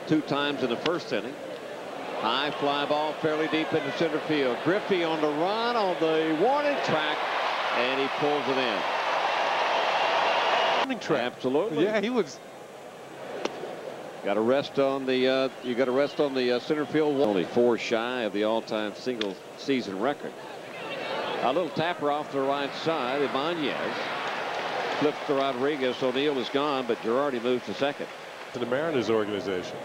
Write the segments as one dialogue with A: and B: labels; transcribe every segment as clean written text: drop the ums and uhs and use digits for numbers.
A: 2 times in the first inning. High fly ball fairly deep into center field. Griffey on the run on the warning track, and he pulls it in.
B: Warning track.
A: Absolutely.
B: Yeah, he was.
A: Got to rest on the center field wall. Only 4 shy of the all-time single season record. A little tapper off the right side. Ibanez flips to Rodriguez. O'Neill is gone, but Girardi moves to second.
B: To the Mariners organization.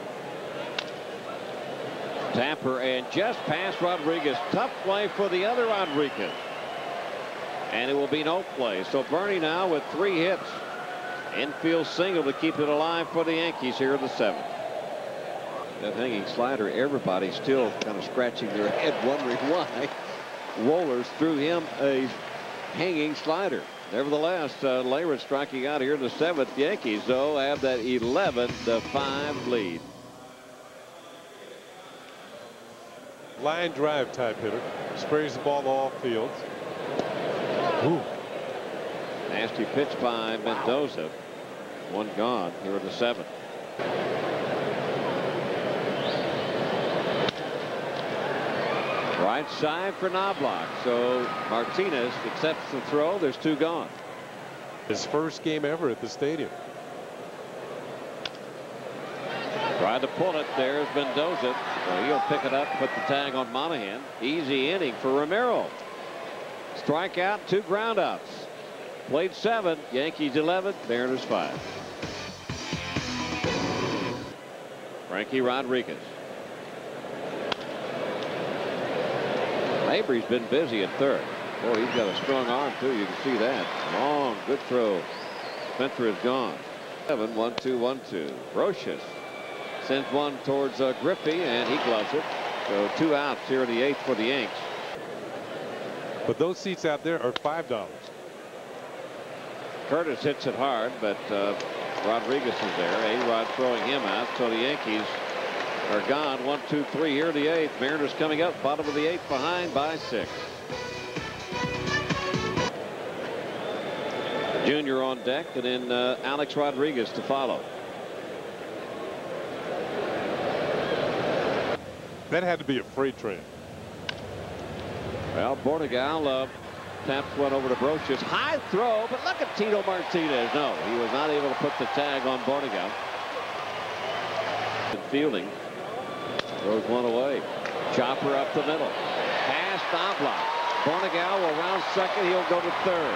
A: Tapper and just past Rodriguez. Tough play for the other Rodriguez. And it will be no play. So Bernie now with 3 hits. Infield single to keep it alive for the Yankees here in the 7th. That hanging slider, everybody's still kind of scratching their head wondering why Wohlers threw him a hanging slider. Nevertheless, Leyra striking out here in the 7th. Yankees, though, have that 11-5 lead.
B: Line drive type hitter. Sprays the ball off field. Ooh.
A: Nasty pitch by Mendoza. 1 gone here in the 7th. Right side for Knobloch. So Martinez accepts the throw. There's 2 gone.
B: His first game ever at the stadium.
A: Tried to pull it. There's Mendoza. So he'll pick it up, put the tag on Monahan. Easy inning for Romero. Strikeout, 2 groundouts. Played 7. Yankees 11. Mariners 5. Frankie Rodriguez. Mabry's been busy at third. Boy, he's got a strong arm too. You can see that. Long, good throw. Spencer is gone. 7, 1-2, 1-2. Brocious sends one towards Griffey, and he gloves it. So 2 outs here in the 8th for the Yanks.
B: But those seats out there are $5.
A: Curtis hits it hard, but Rodriguez is there. A-Rod throwing him out. So the Yankees are gone. 1, 2, 3 here in the 8th. Mariners coming up bottom of the 8th behind by 6. Junior on deck, and then Alex Rodriguez to follow.
B: That had to be a freight train.
A: Well, Bornegal taps one over to Brocious. High throw, but look at Tito Martinez. No, he was not able to put the tag on Bornegal. Fielding throws one away. Chopper up the middle. Pass Knobloch. Bornegal will round second. He'll go to third.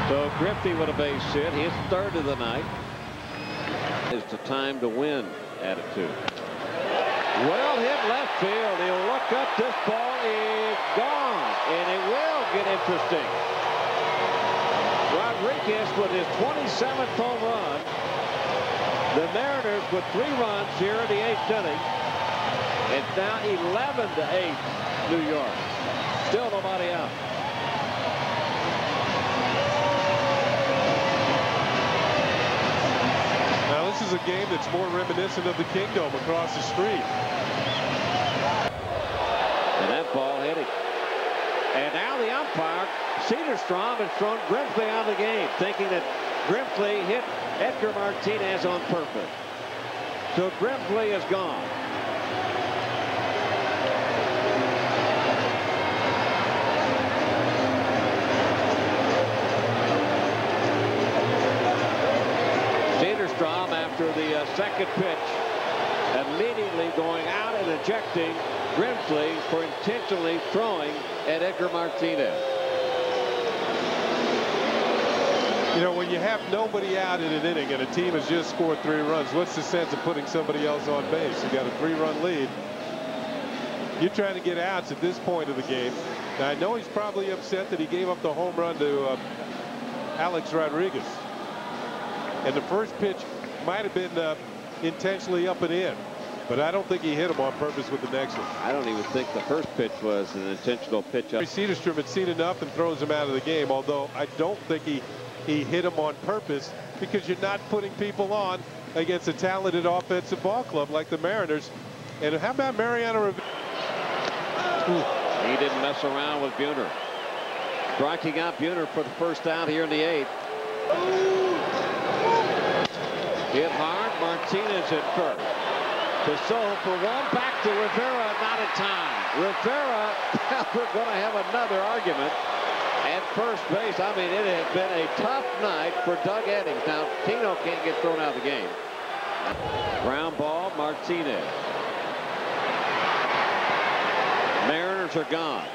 A: So Griffey with a base hit. His 3rd of the night. Is the time to win attitude. Well hit left field. He'll look up. This ball is gone, and it will get interesting. Rodriguez with his 27th home run. The Mariners with 3 runs here in the 8th inning. It's now 11-8 New York. Still nobody out.
B: Now this is a game that's more reminiscent of the Kingdome across the street.
A: And that ball hit him. And now the umpire, Cedarstrom, has thrown Grimsley out of the game, thinking that Grimsley hit Edgar Martinez on purpose. So Grimsley is gone. Cedarstrom, after the second pitch, immediately going out and ejecting Grimsley for intentionally throwing at Edgar Martinez.
B: You know, when you have nobody out in an inning and a team has just scored 3 runs, what's the sense of putting somebody else on base? You got a 3-run lead. You're trying to get outs at this point of the game. Now, I know he's probably upset that he gave up the home run to Alex Rodriguez. And the first pitch might have been intentionally up and in. But I don't think he hit him on purpose with the next one.
A: I don't even think the first pitch was an intentional pitch up.
B: Cedarstrom had seen enough and throws him out of the game, although I don't think he hit him on purpose, because you're not putting people on against a talented offensive ball club like the Mariners. And how about Mariano Rivera?
A: He didn't mess around with Buhner. Striking out Buhner for the first out here in the 8th. Hit hard. Martinez at first. Cazot for one. Back to Rivera. Not in time. Rivera, we're going to have another argument at first base. I mean, it has been a tough night for Doug Innings. Now, Tino can't get thrown out of the game. Ground ball, Martinez. Mariners are gone.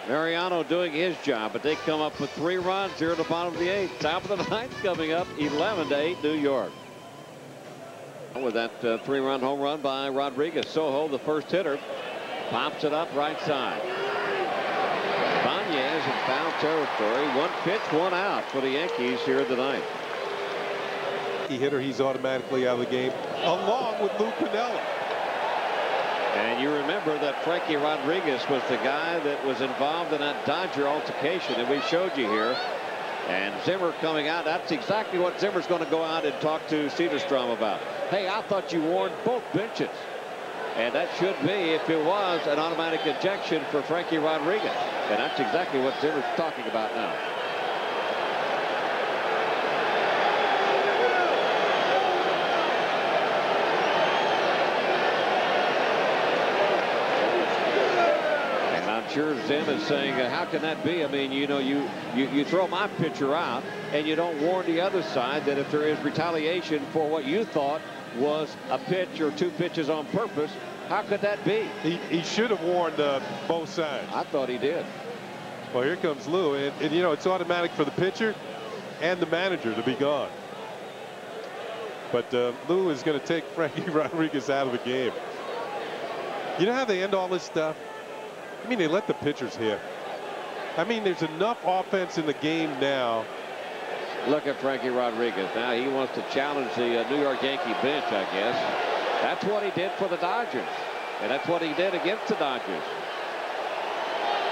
A: Mariano doing his job, but they come up with 3 runs here at the bottom of the 8th. Top of the 9th coming up, 11-8 New York. With that 3-run home run by Rodriguez. Soho, the first hitter, pops it up right side. Banez in foul territory. 1 pitch, 1 out for the Yankees here in the 9th.
B: Hitter, he's automatically out of the game, along with Lou Piniella.
A: And you remember that Frankie Rodriguez was the guy that was involved in that Dodger altercation that we showed you here. And Zimmer coming out. That's exactly what Zimmer's going to go out and talk to Cedarstrom about. Hey, I thought you warned both benches. And that should be, if it was, an automatic ejection for Frankie Rodriguez. And that's exactly what Zimmer's talking about now. Sure, Zim is saying, how can that be? I mean, you know, you throw my pitcher out and you don't warn the other side that if there is retaliation for what you thought was a pitch or 2 pitches on purpose, how could that be?
B: He should have warned both sides.
A: I thought he did.
B: Well, here comes Lou, and you know, it's automatic for the pitcher and the manager to be gone. But Lou is going to take Frankie Rodriguez out of the game. You know how they end all this stuff? I mean, they let the pitchers hit. I mean, there's enough offense in the game now.
A: Look at Frankie Rodriguez. Now he wants to challenge the New York Yankee bench, I guess. That's what he did for the Dodgers. And that's what he did against the Dodgers.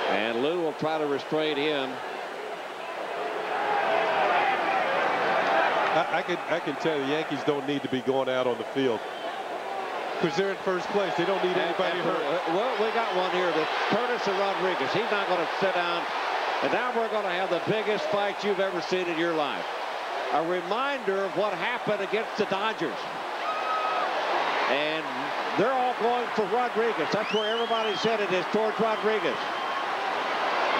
A: And Lou will try to restrain him.
B: I can tell you, the Yankees don't need to be going out on the field. Because they're in first place. They don't need anybody hurt.
A: Well, we got one here. The Curtis and Rodriguez. He's not going to sit down. And now we're going to have the biggest fight you've ever seen in your life. A reminder of what happened against the Dodgers. And they're all going for Rodriguez. That's where everybody's headed, is towards Rodriguez.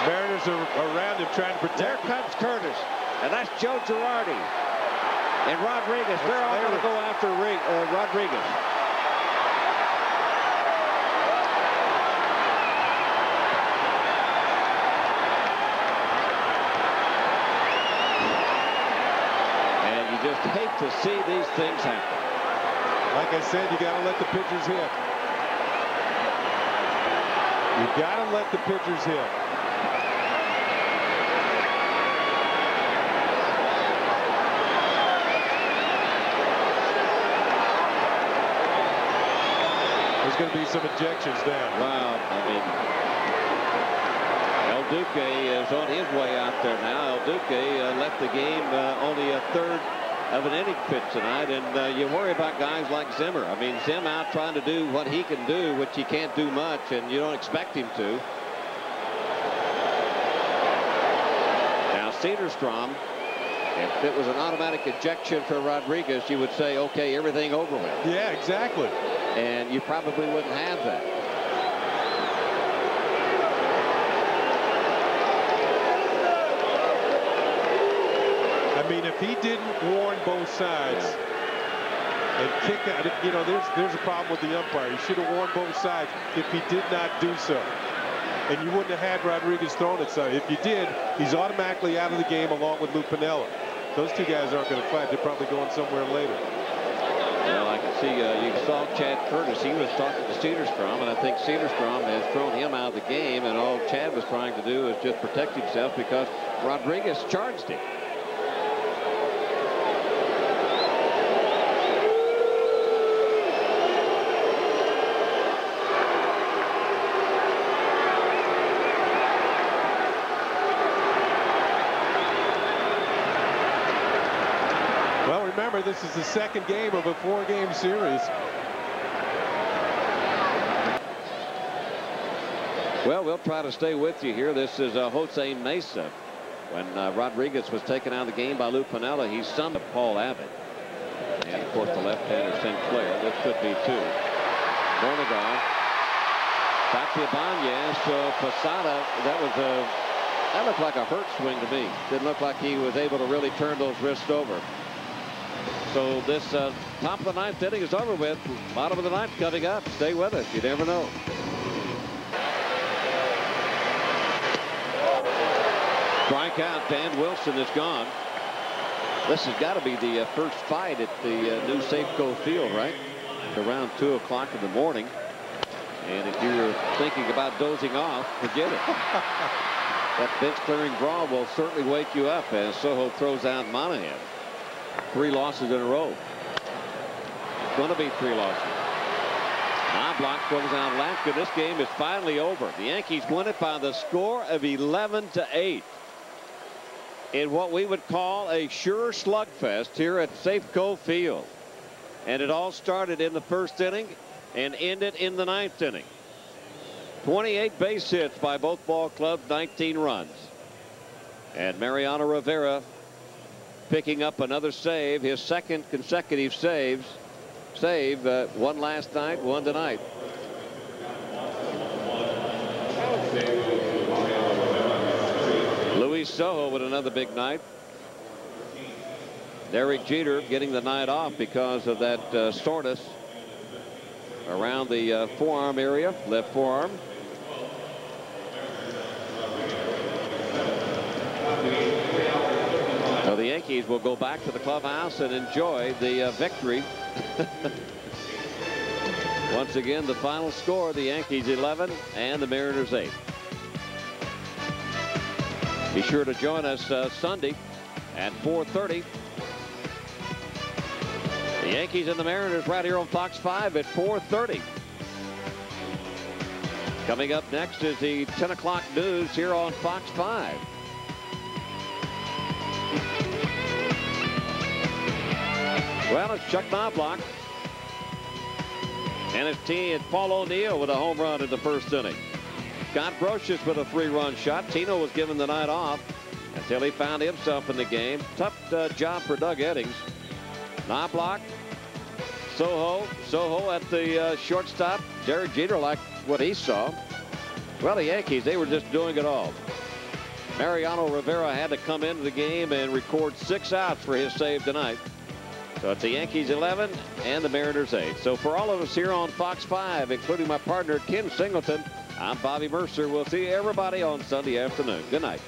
B: Mariners are around him trying to protect.
A: There comes Curtis. And that's Joe Girardi. And Rodriguez. They're all going to go after Rodriguez. Just hate to see these things happen.
B: Like I said, you got to let the pitchers hit. You got to let the pitchers hit. There's going to be some ejections now.
A: Wow, I mean, El Duque is on his way out there now. El Duque left the game only a third of an inning pitch tonight, and you worry about guys like Zimmer. I mean, Zim out trying to do what he can do, which he can't do much, and you don't expect him to. Now Cedarstrom, if it was an automatic ejection for Rodriguez, you would say, okay, everything over with.
B: Yeah, exactly.
A: And you probably wouldn't have that.
B: I mean, if he didn't warn both sides and kick out, you know, there's a problem with the umpire. He should have warned both sides if he did not do so. And you wouldn't have had Rodriguez thrown it. So if you did, he's automatically out of the game along with Lou Piniella. Those two guys aren't going to fight. They're probably going somewhere later.
A: Well, I can see you saw Chad Curtis. He was talking to Cedarstrom, and I think Cedarstrom has thrown him out of the game. And all Chad was trying to do is just protect himself because Rodriguez charged him.
B: Remember, this is the second game of a 4-game series.
A: Well, we'll try to stay with you here. This is Jose Mesa. When Rodriguez was taken out of the game by Lou Piniella, he summed up Paul Abbott. And of course the left-hander Sinclair. This could be two. Bornegar. Back to Ibanez. So Posada, that looked like a hurt swing to me. Didn't look like he was able to really turn those wrists over. So this top of the ninth inning is over with. Bottom of the ninth coming up. Stay with us. You never know. Strikeout. Dan Wilson is gone. This has got to be the first fight at the new Safeco Field, right? Around 2 o'clock in the morning. And if you're thinking about dozing off, forget it. That bench clearing brawl will certainly wake you up as Soho throws out Monahan. 3 losses in a row. It's going to be 3 losses. Knobloch throws out Lampkin. This game is finally over. The Yankees win it by the score of 11-8. In what we would call a sure slugfest here at Safeco Field. And it all started in the first inning and ended in the 9th inning. 28 base hits by both ball clubs, 19 runs. And Mariano Rivera picking up another save, his second consecutive save. One last night, one tonight. Luis Soho with another big night. Derek Jeter getting the night off because of that soreness around the forearm area, left forearm. So the Yankees will go back to the clubhouse and enjoy the victory. Once again, the final score, the Yankees 11 and the Mariners 8. Be sure to join us Sunday at 4:30. The Yankees and the Mariners right here on Fox 5 at 4:30. Coming up next is the 10 o'clock news here on Fox 5. Well, it's Chuck Knobloch and his team, and Paul O'Neill with a home run in the first inning. Scott Brocious with a 3-run shot. Tino was given the night off until he found himself in the game. Tough job for Doug Eddings. Knobloch, Soho at the shortstop. Derek Jeter liked what he saw. Well, the Yankees, they were just doing it all. Mariano Rivera had to come into the game and record 6 outs for his save tonight. So it's the Yankees 11 and the Mariners 8. So for all of us here on Fox 5, including my partner Ken Singleton, I'm Bobby Mercer. We'll see everybody on Sunday afternoon. Good night.